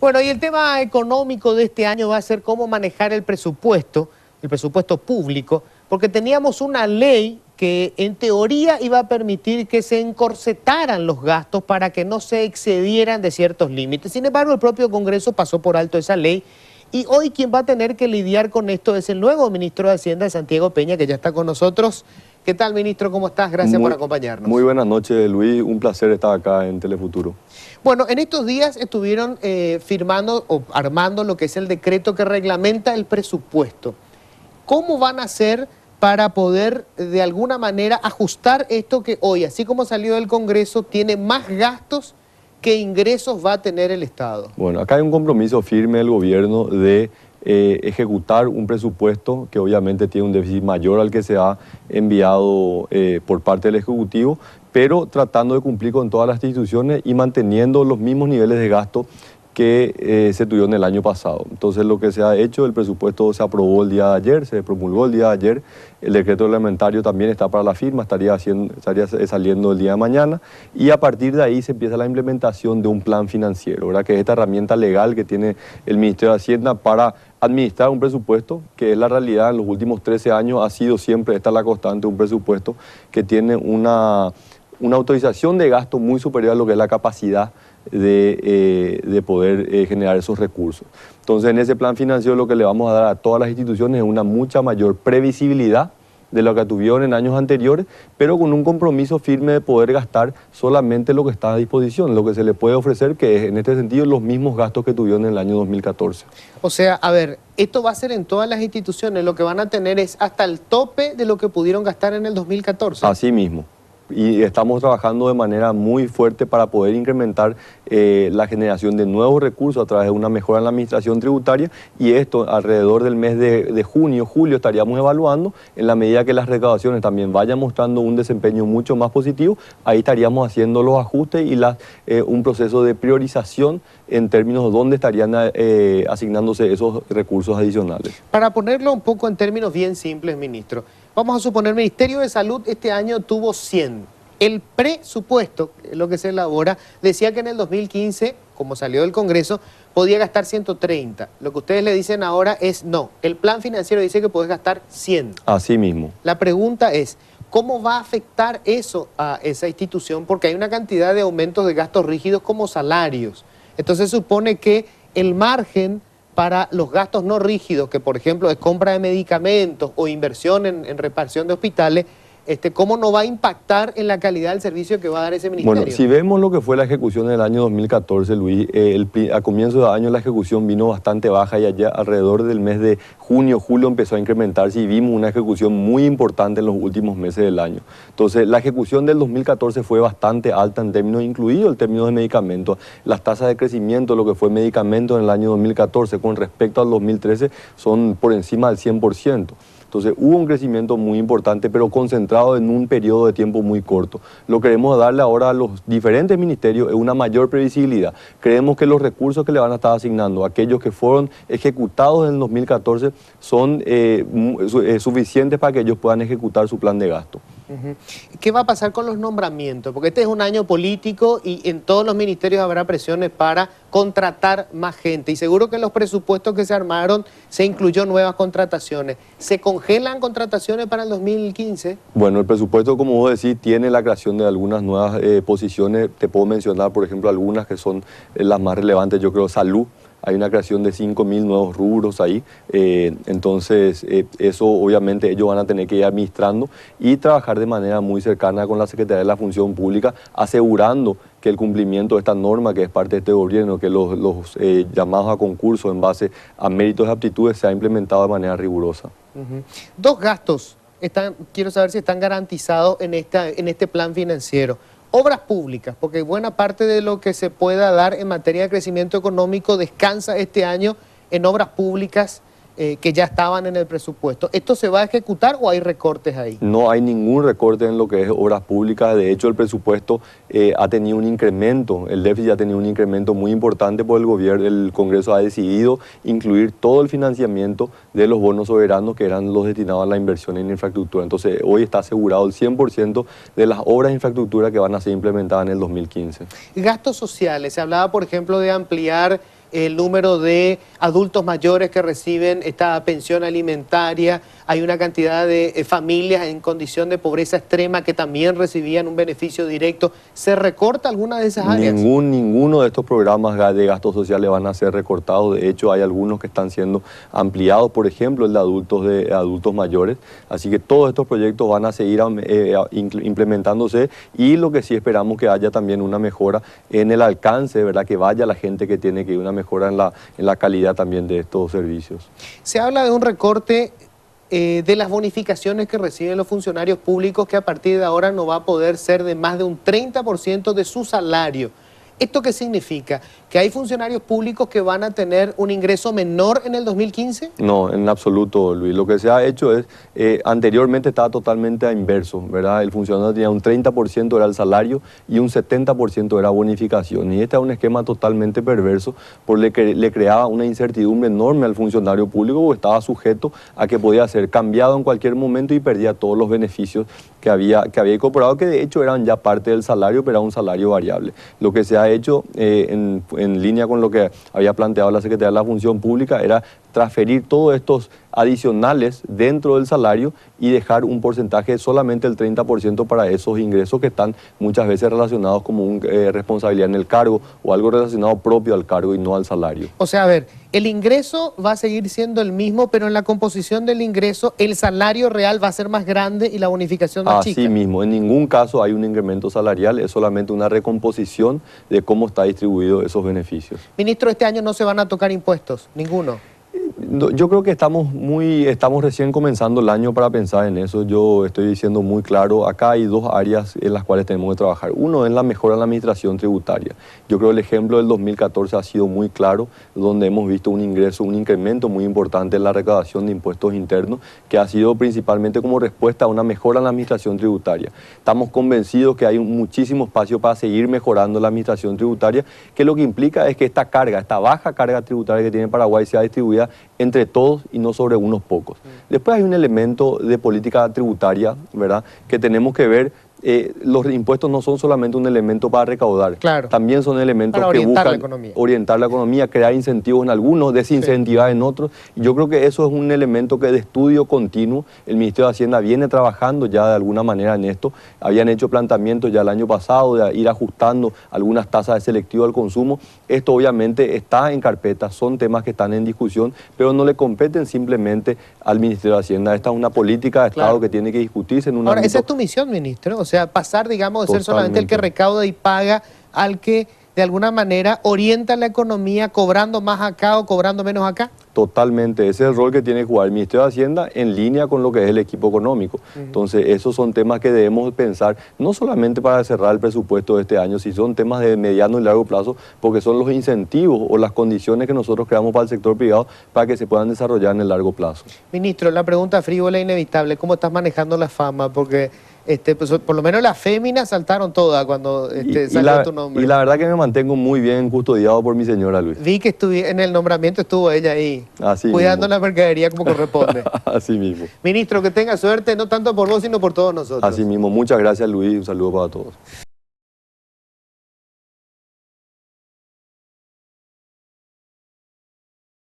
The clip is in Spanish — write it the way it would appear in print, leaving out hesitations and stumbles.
Bueno, y el tema económico de este año va a ser cómo manejar el presupuesto público, porque teníamos una ley que en teoría iba a permitir que se encorsetaran los gastos para que no se excedieran de ciertos límites. Sin embargo, el propio Congreso pasó por alto esa ley y hoy quien va a tener que lidiar con esto es el nuevo ministro de Hacienda, Santiago Peña, que ya está con nosotros. ¿Qué tal, ministro? ¿Cómo estás? Gracias por acompañarnos. Muy buenas noches, Luis. Un placer estar acá en Telefuturo. Bueno, en estos días estuvieron firmando o armando lo que es el decreto que reglamenta el presupuesto. ¿Cómo van a hacer para poder de alguna manera ajustar esto que hoy, así como salió del Congreso, tiene más gastos que ingresos va a tener el Estado? Bueno, acá hay un compromiso firme del gobierno de ejecutar un presupuesto que obviamente tiene un déficit mayor al que se ha enviado por parte del Ejecutivo, pero tratando de cumplir con todas las instituciones y manteniendo los mismos niveles de gasto que se tuvieron el año pasado. Entonces lo que se ha hecho, el presupuesto se aprobó el día de ayer, se promulgó el día de ayer, el decreto reglamentario también está para la firma, estaría saliendo el día de mañana y a partir de ahí se empieza la implementación de un plan financiero, ¿verdad? Que es esta herramienta legal que tiene el Ministerio de Hacienda para administrar un presupuesto, que es la realidad en los últimos 13 años, ha sido siempre, esta la constante, un presupuesto que tiene una autorización de gasto muy superior a lo que es la capacidad de poder generar esos recursos. Entonces, en ese plan financiero lo que le vamos a dar a todas las instituciones es una mucha mayor previsibilidad de lo que tuvieron en años anteriores, pero con un compromiso firme de poder gastar solamente lo que está a disposición, lo que se le puede ofrecer, que es en este sentido los mismos gastos que tuvieron en el año 2014. O sea, a ver, esto va a ser en todas las instituciones, lo que van a tener es hasta el tope de lo que pudieron gastar en el 2014. Así mismo. Y estamos trabajando de manera muy fuerte para poder incrementar la generación de nuevos recursos a través de una mejora en la administración tributaria y esto alrededor del mes de junio, julio estaríamos evaluando, en la medida que las recaudaciones también vayan mostrando un desempeño mucho más positivo, ahí estaríamos haciendo los ajustes y un proceso de priorización en términos de dónde estarían asignándose esos recursos adicionales. Para ponerlo un poco en términos bien simples, ministro, vamos a suponer el Ministerio de Salud este año tuvo 100. El presupuesto, que es lo que se elabora, decía que en el 2015, como salió del Congreso, podía gastar 130. Lo que ustedes le dicen ahora es no. El plan financiero dice que podés gastar 100. Así mismo. La pregunta es, ¿cómo va a afectar eso a esa institución? Porque hay una cantidad de aumentos de gastos rígidos como salarios. Entonces supone que el margen para los gastos no rígidos, que por ejemplo es compra de medicamentos o inversión en reparación de hospitales, ¿cómo no va a impactar en la calidad del servicio que va a dar ese ministerio? Bueno, si vemos lo que fue la ejecución del año 2014, Luis, a comienzo de año la ejecución vino bastante baja y allá alrededor del mes de junio, julio empezó a incrementarse y vimos una ejecución muy importante en los últimos meses del año. Entonces, la ejecución del 2014 fue bastante alta en términos, incluido el término de medicamentos. Las tasas de crecimiento, lo que fue medicamento en el año 2014 con respecto al 2013, son por encima del 100%. Entonces hubo un crecimiento muy importante, pero concentrado en un periodo de tiempo muy corto. Lo que queremos darle ahora a los diferentes ministerios es una mayor previsibilidad. Creemos que los recursos que le van a estar asignando, aquellos que fueron ejecutados en el 2014, son suficientes para que ellos puedan ejecutar su plan de gasto. ¿Qué va a pasar con los nombramientos? Porque este es un año político y en todos los ministerios habrá presiones para contratar más gente. Y seguro que en los presupuestos que se armaron se incluyó nuevas contrataciones. ¿Se congelan contrataciones para el 2015? Bueno, el presupuesto, como vos decís, tiene la creación de algunas nuevas posiciones. Te puedo mencionar, por ejemplo, algunas que son las más relevantes. Yo creo salud. Hay una creación de 5.000 nuevos rubros ahí, entonces eso obviamente ellos van a tener que ir administrando y trabajar de manera muy cercana con la Secretaría de la Función Pública, asegurando que el cumplimiento de esta norma que es parte de este gobierno, que los llamados a concurso en base a méritos y aptitudes se ha implementado de manera rigurosa. Dos gastos, quiero saber si están garantizados en este plan financiero. Obras públicas, porque buena parte de lo que se pueda dar en materia de crecimiento económico descansa este año en obras públicas que ya estaban en el presupuesto. ¿Esto se va a ejecutar o hay recortes ahí? No hay ningún recorte en lo que es obras públicas. De hecho, el presupuesto ha tenido un incremento, el déficit ha tenido un incremento muy importante por el gobierno. El Congreso ha decidido incluir todo el financiamiento de los bonos soberanos que eran los destinados a la inversión en infraestructura. Entonces, hoy está asegurado el 100% de las obras de infraestructura que van a ser implementadas en el 2015. Gastos sociales. Se hablaba, por ejemplo, de ampliar el número de adultos mayores que reciben esta pensión alimentaria. Hay una cantidad de familias en condición de pobreza extrema que también recibían un beneficio directo. ¿Se recorta alguna de esas áreas? Ninguno de estos programas de gastos sociales van a ser recortados. De hecho, hay algunos que están siendo ampliados, por ejemplo, el de adultos mayores. Así que todos estos proyectos van a seguir implementándose, y lo que sí esperamos que haya también una mejora en el alcance, ¿verdad? Que vaya la gente que tiene que ir, una mejora en la calidad también de estos servicios. Se habla de un recorte de las bonificaciones que reciben los funcionarios públicos, que a partir de ahora no va a poder ser de más de un 30% de su salario. ¿Esto qué significa? ¿Que hay funcionarios públicos que van a tener un ingreso menor en el 2015? No, en absoluto, Luis. Lo que se ha hecho es, anteriormente estaba totalmente a inverso, ¿verdad? El funcionario tenía un 30% era el salario y un 70% era bonificación. Y este era un esquema totalmente perverso, porque le creaba una incertidumbre enorme al funcionario público, porque estaba sujeto a que podía ser cambiado en cualquier momento y perdía todos los beneficios que había incorporado, que de hecho eran ya parte del salario, pero era un salario variable. Lo que se ha hecho en línea con lo que había planteado la Secretaría de la Función Pública era transferir todos estos adicionales dentro del salario y dejar un porcentaje solamente el 30% para esos ingresos que están muchas veces relacionados como una responsabilidad en el cargo o algo relacionado propio al cargo y no al salario. O sea, a ver, el ingreso va a seguir siendo el mismo, pero en la composición del ingreso el salario real va a ser más grande y la bonificación más chica. Así mismo, en ningún caso hay un incremento salarial, es solamente una recomposición de cómo está distribuido esos beneficios. Ministro, este año no se van a tocar impuestos, ninguno. Yo creo que estamos recién comenzando el año para pensar en eso. Yo estoy diciendo muy claro, acá hay dos áreas en las cuales tenemos que trabajar. Uno es la mejora en la administración tributaria. Yo creo que el ejemplo del 2014 ha sido muy claro, donde hemos visto un incremento muy importante en la recaudación de impuestos internos, que ha sido principalmente como respuesta a una mejora en la administración tributaria. Estamos convencidos que hay muchísimo espacio para seguir mejorando la administración tributaria, que lo que implica es que esta baja carga tributaria que tiene Paraguay sea distribuida entre todos y no sobre unos pocos. Después hay un elemento de política tributaria, ¿verdad?, que tenemos que ver. Los impuestos no son solamente un elemento para recaudar, claro, también son elementos que buscan orientar la economía, crear incentivos en algunos, desincentivar en otros. Y yo creo que eso es un elemento que de estudio continuo. El Ministerio de Hacienda viene trabajando ya de alguna manera en esto. Habían hecho planteamientos ya el año pasado de ir ajustando algunas tasas de selectivo al consumo. Esto obviamente está en carpeta, son temas que están en discusión, pero no le competen simplemente al Ministerio de Hacienda. Esta es una política de Estado, claro, que tiene que discutirse en un Ahora, ámbito... esa es tu misión, ministro. O sea, pasar, digamos, de ser solamente el que recauda y paga al que de alguna manera orienta la economía cobrando más acá o cobrando menos acá. Totalmente, ese es el rol que tiene que jugar el Ministerio de Hacienda en línea con lo que es el equipo económico. Entonces, esos son temas que debemos pensar, no solamente para cerrar el presupuesto de este año, sino son temas de mediano y largo plazo, porque son los incentivos o las condiciones que nosotros creamos para el sector privado para que se puedan desarrollar en el largo plazo. Ministro, la pregunta frívola e inevitable, ¿cómo estás manejando la fama? Porque pues, por lo menos las féminas saltaron todas cuando salió tu nombre. Y la verdad que me mantengo muy bien custodiado por mi señora, Luis. Vi que en el nombramiento estuvo ella ahí, así cuidando mismo la mercadería como corresponde. Así mismo. Ministro, que tenga suerte, no tanto por vos, sino por todos nosotros. Así mismo. Muchas gracias, Luis. Un saludo para todos.